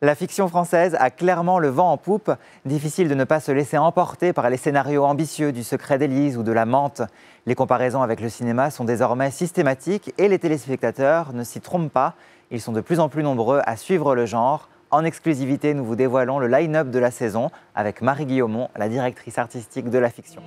La fiction française a clairement le vent en poupe. Difficile de ne pas se laisser emporter par les scénarios ambitieux du Secret d'Élise ou de La Mante. Les comparaisons avec le cinéma sont désormais systématiques et les téléspectateurs ne s'y trompent pas. Ils sont de plus en plus nombreux à suivre le genre. En exclusivité, nous vous dévoilons le line-up de la saison avec Marie Guillaumont, la directrice artistique de la fiction.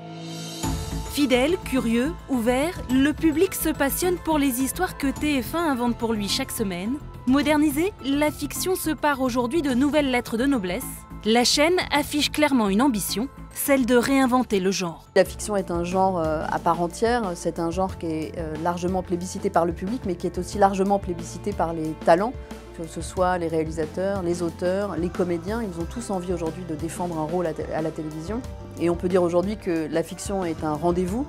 Fidèle, curieux, ouvert, le public se passionne pour les histoires que TF1 invente pour lui chaque semaine. Modernisée, la fiction se pare aujourd'hui de nouvelles lettres de noblesse. La chaîne affiche clairement une ambition, celle de réinventer le genre. La fiction est un genre à part entière, c'est un genre qui est largement plébiscité par le public, mais qui est aussi largement plébiscité par les talents, que ce soit les réalisateurs, les auteurs, les comédiens. Ils ont tous envie aujourd'hui de défendre un rôle à la télévision. Et on peut dire aujourd'hui que la fiction est un rendez-vous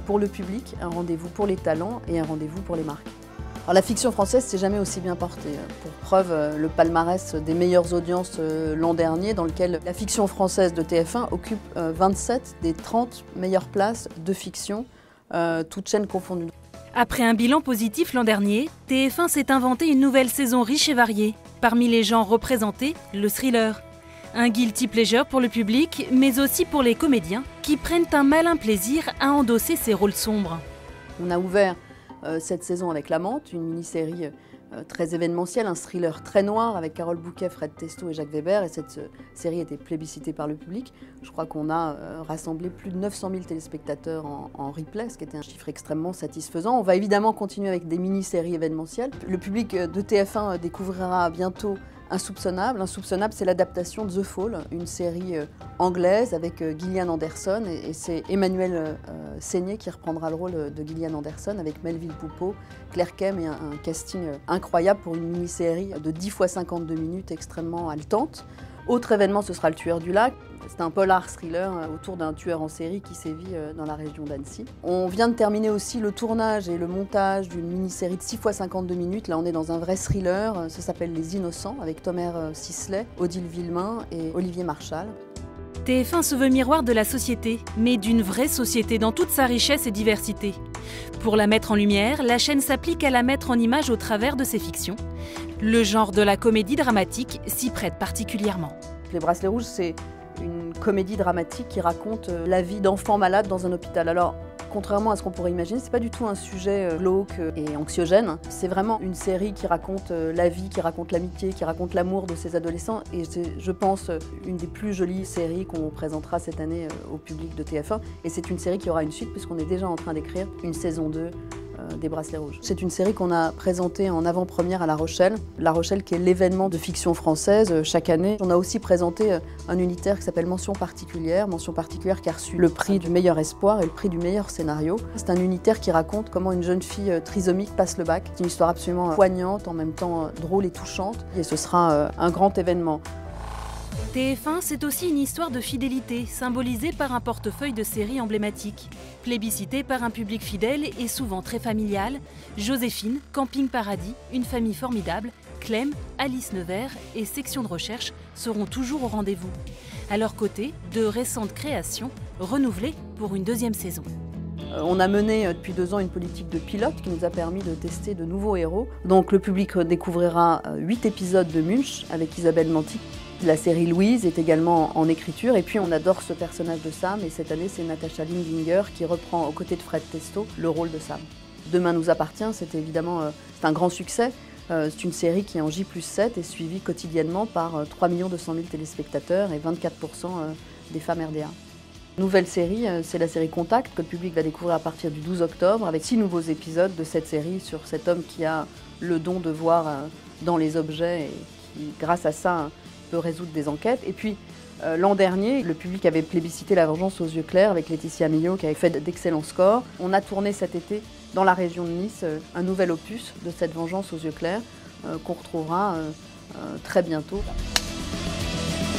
pour le public, un rendez-vous pour les talents et un rendez-vous pour les marques. Alors, la fiction française s'est jamais aussi bien portée. Pour preuve, le palmarès des meilleures audiences l'an dernier, dans lequel la fiction française de TF1 occupe 27 des 30 meilleures places de fiction, toutes chaînes confondues. Après un bilan positif l'an dernier, TF1 s'est inventé une nouvelle saison riche et variée. Parmi les genres représentés, le thriller. Un guilty pleasure pour le public, mais aussi pour les comédiens, qui prennent un malin plaisir à endosser ces rôles sombres. On a ouvert cette saison avec La Mante, une mini-série très événementielle, un thriller très noir avec Carole Bouquet, Fred Testo et Jacques Weber. Et cette série était plébiscitée par le public. Je crois qu'on a rassemblé plus de 900 000 téléspectateurs en replay, ce qui était un chiffre extrêmement satisfaisant. On va évidemment continuer avec des mini-séries événementielles. Le public de TF1 découvrira bientôt Insoupçonnable. Insoupçonnable, c'est l'adaptation de The Fall, une série anglaise avec Gillian Anderson. Et c'est Emmanuel Seigné qui reprendra le rôle de Gillian Anderson avec Melville Poupeau, Claire Kem et un casting incroyable pour une mini-série de 10 x 52 minutes extrêmement haletante. Autre événement, ce sera Le Tueur du Lac. C'est un polar thriller autour d'un tueur en série qui sévit dans la région d'Annecy. On vient de terminer aussi le tournage et le montage d'une mini-série de 6 x 52 minutes. Là, on est dans un vrai thriller. Ça s'appelle Les Innocents, avec Tomer Sisley, Odile Villemain et Olivier Marchal. TF1 se veut miroir de la société, mais d'une vraie société dans toute sa richesse et diversité. Pour la mettre en lumière, la chaîne s'applique à la mettre en image au travers de ses fictions. Le genre de la comédie dramatique s'y prête particulièrement. Les Bracelets Rouges, c'est une comédie dramatique qui raconte la vie d'enfants malades dans un hôpital. Alors, contrairement à ce qu'on pourrait imaginer, c'est pas du tout un sujet glauque et anxiogène. C'est vraiment une série qui raconte la vie, qui raconte l'amitié, qui raconte l'amour de ces adolescents. Et c'est, je pense, une des plus jolies séries qu'on présentera cette année au public de TF1. Et c'est une série qui aura une suite puisqu'on est déjà en train d'écrire une saison 2 des Bracelets Rouges. C'est une série qu'on a présentée en avant-première à La Rochelle. La Rochelle qui est l'événement de fiction française chaque année. On a aussi présenté un unitaire qui s'appelle Mention particulière qui a reçu le prix du meilleur espoir et le prix du meilleur scénario. C'est un unitaire qui raconte comment une jeune fille trisomique passe le bac. C'est une histoire absolument poignante, en même temps drôle et touchante. Et ce sera un grand événement. TF1, c'est aussi une histoire de fidélité, symbolisée par un portefeuille de séries emblématiques. Plébiscité par un public fidèle et souvent très familial, Joséphine, Camping Paradis, Une famille formidable, Clem, Alice Nevers et Section de recherche seront toujours au rendez-vous. À leur côté, de récentes créations, renouvelées pour une deuxième saison. On a mené depuis 2 ans une politique de pilote qui nous a permis de tester de nouveaux héros. Donc le public découvrira 8 épisodes de Munch avec Isabelle Nanty. La série Louise est également en écriture et puis on adore ce personnage de Sam et cette année c'est Natasha Lindinger qui reprend aux côtés de Fred Testo le rôle de Sam. Demain nous appartient, c'est évidemment c'est un grand succès. C'est une série qui est en J+7 et suivie quotidiennement par 3 200 000 téléspectateurs et 24% des femmes RDA. Nouvelle série, c'est la série Contact que le public va découvrir à partir du 12 octobre avec 6 nouveaux épisodes de cette série sur cet homme qui a le don de voir dans les objets et qui grâce à ça peut résoudre des enquêtes. Et puis l'an dernier, le public avait plébiscité La Vengeance aux yeux clairs avec Laetitia Millot qui avait fait d'excellents scores. On a tourné cet été dans la région de Nice un nouvel opus de cette Vengeance aux yeux clairs qu'on retrouvera très bientôt.